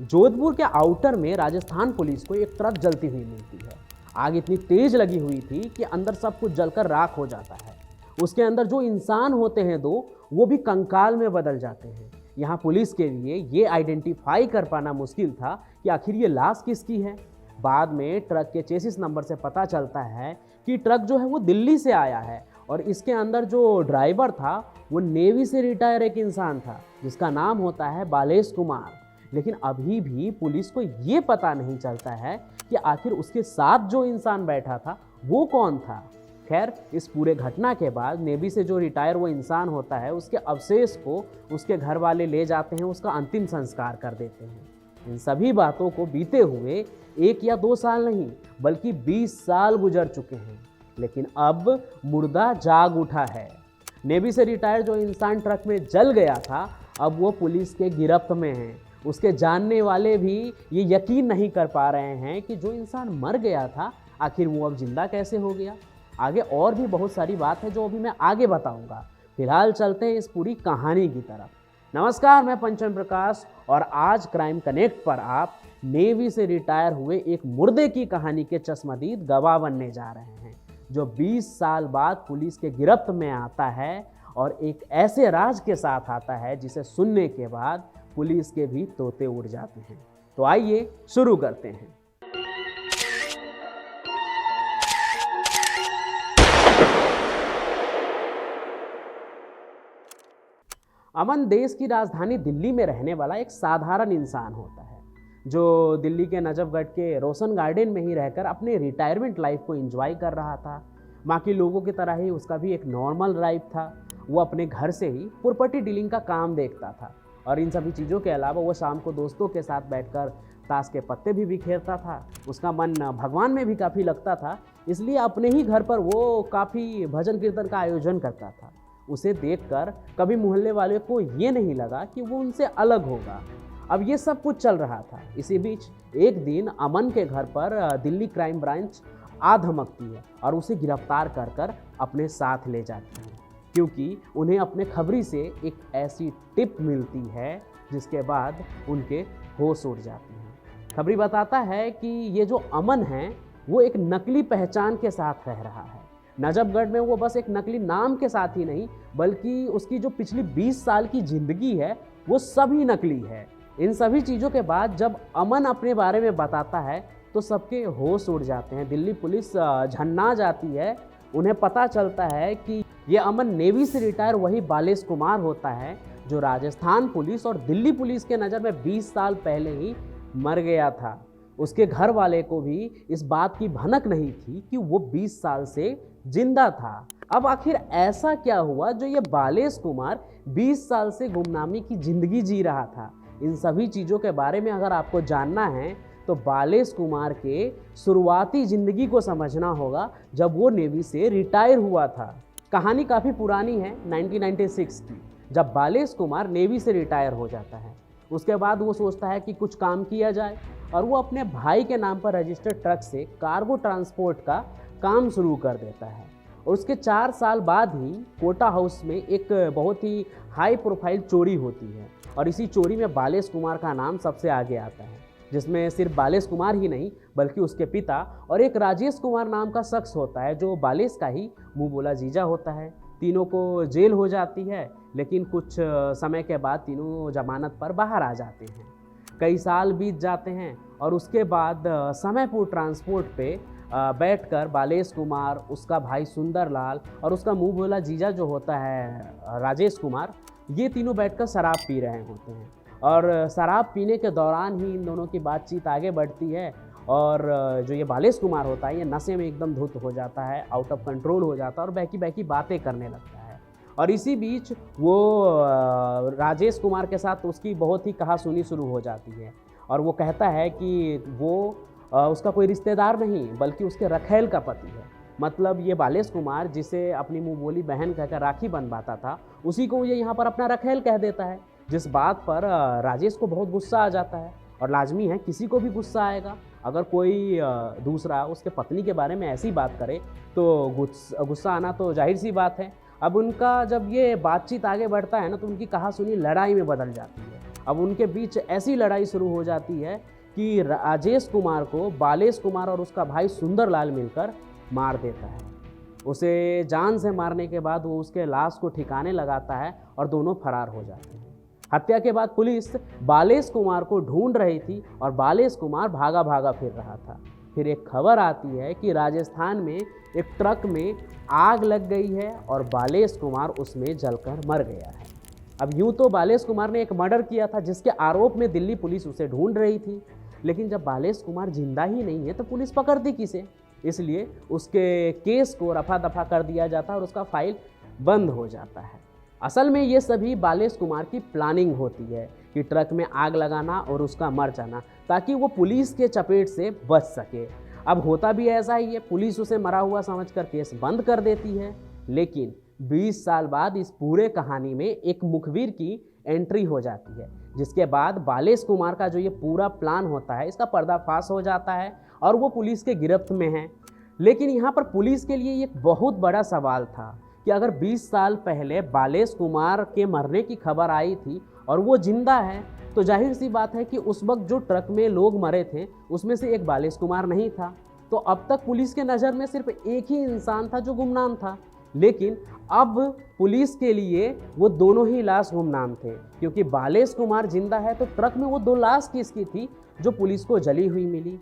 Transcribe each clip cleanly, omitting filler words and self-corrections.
जोधपुर के आउटर में राजस्थान पुलिस को एक ट्रक जलती हुई मिलती है। आग इतनी तेज लगी हुई थी कि अंदर सब कुछ जलकर राख हो जाता है। उसके अंदर जो इंसान होते हैं दो, वो भी कंकाल में बदल जाते हैं। यहाँ पुलिस के लिए ये आइडेंटिफाई कर पाना मुश्किल था कि आखिर ये लाश किसकी है। बाद में ट्रक के चेसिस नंबर से पता चलता है कि ट्रक जो है वो दिल्ली से आया है और इसके अंदर जो ड्राइवर था वो नेवी से रिटायर एक इंसान था जिसका नाम होता है बालेश कुमार। लेकिन अभी भी पुलिस को ये पता नहीं चलता है कि आखिर उसके साथ जो इंसान बैठा था वो कौन था। खैर, इस पूरे घटना के बाद नेवी से जो रिटायर वो इंसान होता है उसके अवशेष को उसके घर वाले ले जाते हैं, उसका अंतिम संस्कार कर देते हैं। इन सभी बातों को बीते हुए 1 या 2 साल नहीं बल्कि 20 साल गुजर चुके हैं, लेकिन अब मुर्दा जाग उठा है। नेवी से रिटायर जो इंसान ट्रक में जल गया था अब वो पुलिस के गिरफ्त में है। उसके जानने वाले भी ये यकीन नहीं कर पा रहे हैं कि जो इंसान मर गया था आखिर वो अब जिंदा कैसे हो गया। आगे और भी बहुत सारी बात है जो अभी मैं आगे बताऊंगा। फिलहाल चलते हैं इस पूरी कहानी की तरफ। नमस्कार, मैं पंचम प्रकाश और आज क्राइम कनेक्ट पर आप नेवी से रिटायर हुए एक मुर्दे की कहानी के चश्मदीद गवाह बनने जा रहे हैं जो 20 साल बाद पुलिस के गिरफ्त में आता है और एक ऐसे राज के साथ आता है जिसे सुनने के बाद पुलिस के भी तोते उड़ जाते हैं। तो आइए शुरू करते हैं। अमन देश की राजधानी दिल्ली में रहने वाला एक साधारण इंसान होता है जो दिल्ली के नजफगढ़ के रोशन गार्डन में ही रहकर अपने रिटायरमेंट लाइफ को एंजॉय कर रहा था। बाकी लोगों की तरह ही उसका भी एक नॉर्मल लाइफ था। वो अपने घर से ही प्रॉपर्टी डीलिंग का काम देखता था और इन सभी चीज़ों के अलावा वो शाम को दोस्तों के साथ बैठकर ताश के पत्ते भी बिखेरता था। उसका मन भगवान में भी काफ़ी लगता था, इसलिए अपने ही घर पर वो काफ़ी भजन कीर्तन का आयोजन करता था। उसे देखकर कभी मोहल्ले वाले को ये नहीं लगा कि वो उनसे अलग होगा। अब ये सब कुछ चल रहा था। इसी बीच एक दिन अमन के घर पर दिल्ली क्राइम ब्रांच आ धमकती है और उसे गिरफ्तार कर कर अपने साथ ले जाती है, क्योंकि उन्हें अपने खबरी से एक ऐसी टिप मिलती है जिसके बाद उनके होश उड़ जाते हैं। खबरी बताता है कि ये जो अमन है वो एक नकली पहचान के साथ रह रहा है। नजफगढ़ में वो बस एक नकली नाम के साथ ही नहीं बल्कि उसकी जो पिछली 20 साल की ज़िंदगी है वो सभी नकली है। इन सभी चीज़ों के बाद जब अमन अपने बारे में बताता है तो सबके होश उड़ जाते हैं। दिल्ली पुलिस झन्ना जाती है। उन्हें पता चलता है कि ये अमन नेवी से रिटायर वही बालेश कुमार होता है जो राजस्थान पुलिस और दिल्ली पुलिस के नज़र में 20 साल पहले ही मर गया था। उसके घर वाले को भी इस बात की भनक नहीं थी कि वो 20 साल से जिंदा था। अब आखिर ऐसा क्या हुआ जो ये बालेश कुमार 20 साल से गुमनामी की ज़िंदगी जी रहा था। इन सभी चीज़ों के बारे में अगर आपको जानना है तो बालेश कुमार के शुरुआती ज़िंदगी को समझना होगा जब वो नेवी से रिटायर हुआ था। कहानी काफ़ी पुरानी है, 1996 की, जब बालेश कुमार नेवी से रिटायर हो जाता है। उसके बाद वो सोचता है कि कुछ काम किया जाए और वो अपने भाई के नाम पर रजिस्टर्ड ट्रक से कार्गो ट्रांसपोर्ट का काम शुरू कर देता है। और उसके 4 साल बाद ही कोटा हाउस में एक बहुत ही हाई प्रोफाइल चोरी होती है और इसी चोरी में बालेश कुमार का नाम सबसे आगे आता है, जिसमें सिर्फ बालेश कुमार ही नहीं बल्कि उसके पिता और एक राजेश कुमार नाम का शख्स होता है जो बालेश का ही मुंह बोला जीजा होता है। तीनों को जेल हो जाती है, लेकिन कुछ समय के बाद तीनों जमानत पर बाहर आ जाते हैं। कई साल बीत जाते हैं और उसके बाद समयपुर ट्रांसपोर्ट पे बैठकर बालेश कुमार, उसका भाई सुंदरलाल और उसका मुंह बोला जीजा जो होता है राजेश कुमार, ये तीनों बैठकर शराब पी रहे होते हैं। और शराब पीने के दौरान ही इन दोनों की बातचीत आगे बढ़ती है और जो ये बालेश कुमार होता है ये नशे में एकदम धुत हो जाता है, आउट ऑफ कंट्रोल हो जाता है और बहकी बहकी बातें करने लगता है। और इसी बीच वो राजेश कुमार के साथ उसकी बहुत ही कहासुनी शुरू हो जाती है और वो कहता है कि वो उसका कोई रिश्तेदार नहीं बल्कि उसके रखेल का पति है। मतलब ये बालेश कुमार जिसे अपनी मुँह बोली बहन कहकर राखी बंधवाता था उसी को ये यहाँ पर अपना रखेल कह देता है, जिस बात पर राजेश को बहुत गुस्सा आ जाता है। और लाजमी है किसी को भी गुस्सा आएगा अगर कोई दूसरा उसके पत्नी के बारे में ऐसी बात करे तो गुस्सा आना तो जाहिर सी बात है। अब उनका जब ये बातचीत आगे बढ़ता है ना तो उनकी कहासुनी लड़ाई में बदल जाती है। अब उनके बीच ऐसी लड़ाई शुरू हो जाती है कि राजेश कुमार को बालेश कुमार और उसका भाई सुंदरलाल मिलकर मार देता है। उसे जान से मारने के बाद वो उसके लाश को ठिकाने लगाता है और दोनों फरार हो जाते हैं। हत्या के बाद पुलिस बालेश कुमार को ढूंढ रही थी और बालेश कुमार भागा भागा फिर रहा था। फिर एक खबर आती है कि राजस्थान में एक ट्रक में आग लग गई है और बालेश कुमार उसमें जलकर मर गया है। अब यूं तो बालेश कुमार ने एक मर्डर किया था जिसके आरोप में दिल्ली पुलिस उसे ढूंढ रही थी, लेकिन जब बालेश कुमार जिंदा ही नहीं है तो पुलिस पकड़ती किसे? इसलिए उसके केस को रफा दफा कर दिया जाता है और उसका फाइल बंद हो जाता है। असल में ये सभी बालेश कुमार की प्लानिंग होती है कि ट्रक में आग लगाना और उसका मर जाना, ताकि वो पुलिस के चपेट से बच सके। अब होता भी ऐसा ही है, पुलिस उसे मरा हुआ समझकर केस बंद कर देती है। लेकिन 20 साल बाद इस पूरे कहानी में एक मुखबिर की एंट्री हो जाती है, जिसके बाद बालेश कुमार का जो ये पूरा प्लान होता है इसका पर्दाफाश हो जाता है और वो पुलिस के गिरफ्त में है। लेकिन यहाँ पर पुलिस के लिए एक बहुत बड़ा सवाल था कि अगर 20 साल पहले बालेश कुमार के मरने की खबर आई थी और वो जिंदा है, तो जाहिर सी बात है कि उस वक्त जो ट्रक में लोग मरे थे उसमें से एक बालेश कुमार नहीं था। तो अब तक पुलिस के नज़र में सिर्फ एक ही इंसान था जो गुमनाम था। लेकिन अब पुलिस के लिए वो दोनों ही लाश गुमनाम थे, क्योंकि बालेश कुमार जिंदा है तो ट्रक में वो 2 लाश किसकी थी जो पुलिस को जली हुई मिली।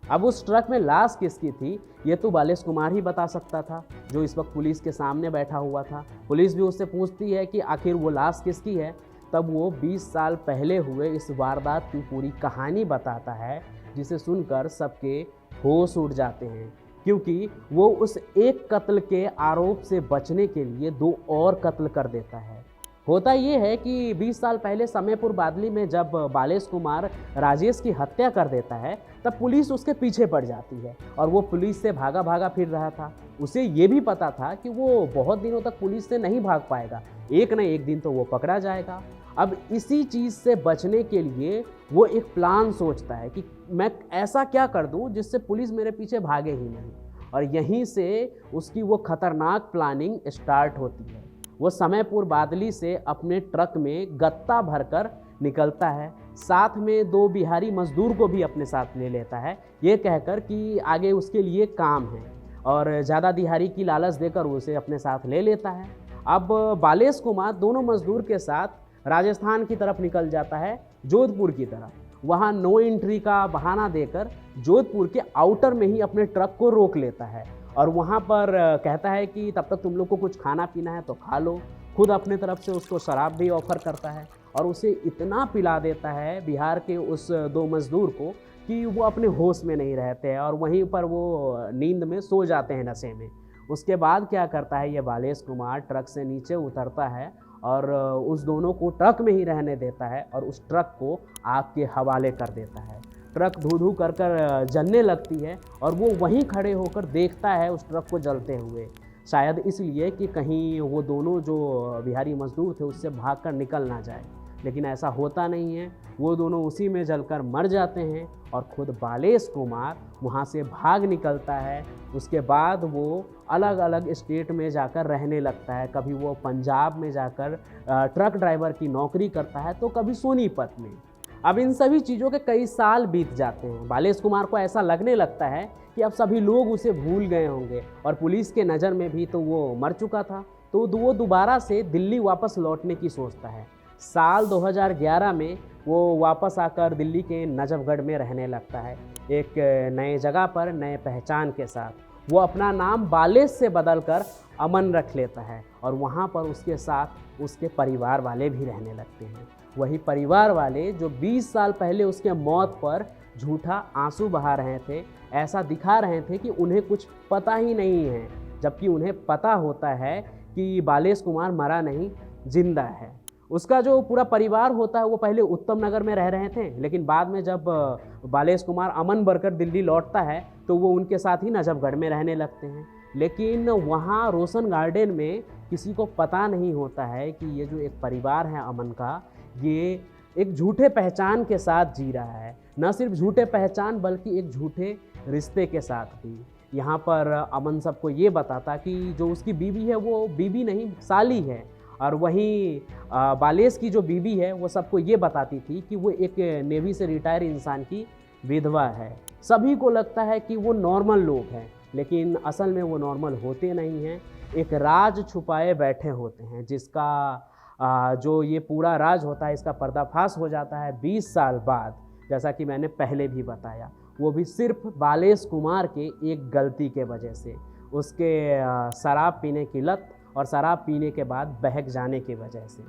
अब उस ट्रक में लाश किसकी थी ये तो बालेश कुमार ही बता सकता था, जो इस वक्त पुलिस के सामने बैठा हुआ था। पुलिस भी उससे पूछती है कि आखिर वो लाश किसकी है, तब वो 20 साल पहले हुए इस वारदात की पूरी कहानी बताता है, जिसे सुनकर सबके होश उड़ जाते हैं, क्योंकि वो उस एक कत्ल के आरोप से बचने के लिए 2 और कत्ल कर देता है। होता ये है कि 20 साल पहले समयपुर बादली में जब बालेश कुमार राजेश की हत्या कर देता है तब पुलिस उसके पीछे पड़ जाती है और वो पुलिस से भागा भागा फिर रहा था। उसे ये भी पता था कि वो बहुत दिनों तक पुलिस से नहीं भाग पाएगा, एक न एक दिन तो वो पकड़ा जाएगा। अब इसी चीज़ से बचने के लिए वो एक प्लान सोचता है कि मैं ऐसा क्या कर दूं जिससे पुलिस मेरे पीछे भागे ही नहीं, और यहीं से उसकी वो खतरनाक प्लानिंग स्टार्ट होती है। वो समयपुर बादली से अपने ट्रक में गत्ता भरकर निकलता है, साथ में 2 बिहारी मजदूर को भी अपने साथ ले लेता है, ये कहकर कि आगे उसके लिए काम है, और ज़्यादा दिहाड़ी की लालच देकर उसे अपने साथ ले लेता है। अब बालेश कुमार दोनों मजदूर के साथ राजस्थान की तरफ निकल जाता है, जोधपुर की तरफ। वहाँ नो एंट्री का बहाना देकर जोधपुर के आउटर में ही अपने ट्रक को रोक लेता है और वहाँ पर कहता है कि तब तक तुम लोग को कुछ खाना पीना है तो खा लो। खुद अपने तरफ से उसको शराब भी ऑफ़र करता है और उसे इतना पिला देता है बिहार के उस 2 मज़दूर को कि वो अपने होश में नहीं रहते हैं और वहीं पर वो नींद में सो जाते हैं नशे में। उसके बाद क्या करता है ये बालेश कुमार, ट्रक से नीचे उतरता है और उस दोनों को ट्रक में ही रहने देता है और उस ट्रक को आग के हवाले कर देता है। ट्रक धू धू कर कर जलने लगती है और वो वहीं खड़े होकर देखता है उस ट्रक को जलते हुए, शायद इसलिए कि कहीं वो दोनों जो बिहारी मजदूर थे उससे भागकर निकल ना जाए। लेकिन ऐसा होता नहीं है, वो दोनों उसी में जलकर मर जाते हैं और खुद बालेश कुमार वहाँ से भाग निकलता है। उसके बाद वो अलग अलग स्टेट में जाकर रहने लगता है। कभी वो पंजाब में जाकर ट्रक ड्राइवर की नौकरी करता है तो कभी सोनीपत में। अब इन सभी चीज़ों के कई साल बीत जाते हैं। बालेश कुमार को ऐसा लगने लगता है कि अब सभी लोग उसे भूल गए होंगे और पुलिस के नज़र में भी तो वो मर चुका था, तो वो दोबारा से दिल्ली वापस लौटने की सोचता है। साल 2011 में वो वापस आकर दिल्ली के नजफगढ़ में रहने लगता है, एक नए जगह पर नए पहचान के साथ। वो अपना नाम बालेश से बदलकर अमन रख लेता है और वहाँ पर उसके साथ उसके परिवार वाले भी रहने लगते हैं। वही परिवार वाले जो 20 साल पहले उसके मौत पर झूठा आंसू बहा रहे थे, ऐसा दिखा रहे थे कि उन्हें कुछ पता ही नहीं है, जबकि उन्हें पता होता है कि बालेश कुमार मरा नहीं, जिंदा है। उसका जो पूरा परिवार होता है वो पहले उत्तम नगर में रह रहे थे, लेकिन बाद में जब बालेश कुमार अमन बनकर दिल्ली लौटता है तो वो उनके साथ ही नजफगढ़ में रहने लगते हैं। लेकिन वहाँ रोशन गार्डन में किसी को पता नहीं होता है कि ये जो एक परिवार है अमन का, ये एक झूठे पहचान के साथ जी रहा है। न सिर्फ झूठे पहचान बल्कि एक झूठे रिश्ते के साथ भी। यहाँ पर अमन सबको ये बताता कि जो उसकी बीवी है वो बीवी नहीं, साली है, और वहीं बालेश की जो बीवी है वो सबको ये बताती थी कि वो एक नेवी से रिटायर इंसान की विधवा है। सभी को लगता है कि वो नॉर्मल लोग हैं, लेकिन असल में वो नॉर्मल होते नहीं हैं, एक राज छुपाए बैठे होते हैं, जिसका जो ये पूरा राज होता है इसका पर्दाफाश हो जाता है 20 साल बाद, जैसा कि मैंने पहले भी बताया। वो भी सिर्फ बालेश कुमार के एक गलती के वजह से, उसके शराब पीने की लत और शराब पीने के बाद बहक जाने की वजह से,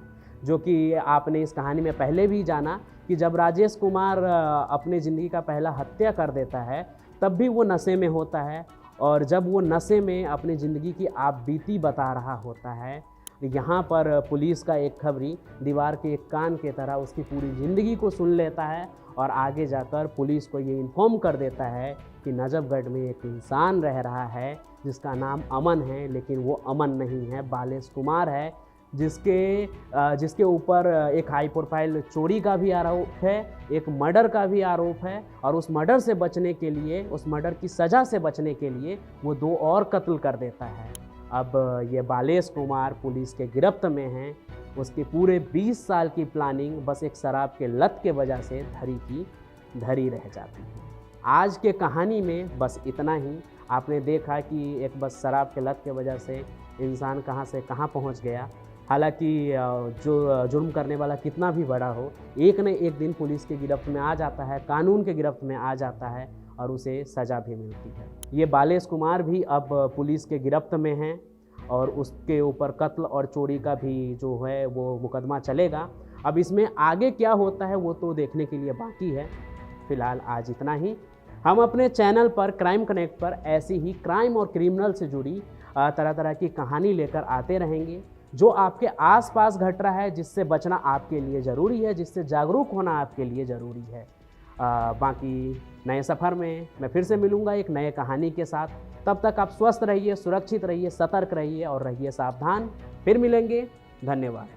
जो कि आपने इस कहानी में पहले भी जाना कि जब राजेश कुमार अपने ज़िंदगी का पहला हत्या कर देता है तब भी वो नशे में होता है, और जब वो नशे में अपनी ज़िंदगी की आप बीती बता रहा होता है, यहाँ पर पुलिस का एक खबरी दीवार के एक कान की तरह उसकी पूरी ज़िंदगी को सुन लेता है और आगे जाकर पुलिस को ये इन्फॉर्म कर देता है कि नजफगढ़ में एक इंसान रह रहा है जिसका नाम अमन है, लेकिन वो अमन नहीं है, बालेश कुमार है, जिसके ऊपर एक हाई प्रोफाइल चोरी का भी आरोप है, एक मर्डर का भी आरोप है, और उस मर्डर से बचने के लिए, उस मर्डर की सज़ा से बचने के लिए वो 2 और कत्ल कर देता है। अब ये बालेश कुमार पुलिस के गिरफ्त में हैं, उसके पूरे 20 साल की प्लानिंग बस एक शराब के लत के वजह से धरी की धरी रह जाती है। आज के कहानी में बस इतना ही। आपने देखा कि एक बस शराब के लत के वजह से इंसान कहाँ से कहाँ पहुँच गया। हालांकि जो जुर्म करने वाला कितना भी बड़ा हो, एक न एक दिन पुलिस के गिरफ्त में आ जाता है, कानून के गिरफ्त में आ जाता है और उसे सज़ा भी मिलती है। ये बालेश कुमार भी अब पुलिस के गिरफ्त में हैं और उसके ऊपर कत्ल और चोरी का भी जो है वो मुकदमा चलेगा। अब इसमें आगे क्या होता है वो तो देखने के लिए बाकी है। फ़िलहाल आज इतना ही। हम अपने चैनल पर क्राइम कनेक्ट पर ऐसी ही क्राइम और क्रिमिनल से जुड़ी तरह तरह की कहानी लेकर आते रहेंगे। जो आपके आसपास घट रहा है, जिससे बचना आपके लिए ज़रूरी है, जिससे जागरूक होना आपके लिए ज़रूरी है। बाकी नए सफ़र में मैं फिर से मिलूँगा एक नए कहानी के साथ। तब तक आप स्वस्थ रहिए, सुरक्षित रहिए, सतर्क रहिए और रहिए सावधान। फिर मिलेंगे। धन्यवाद।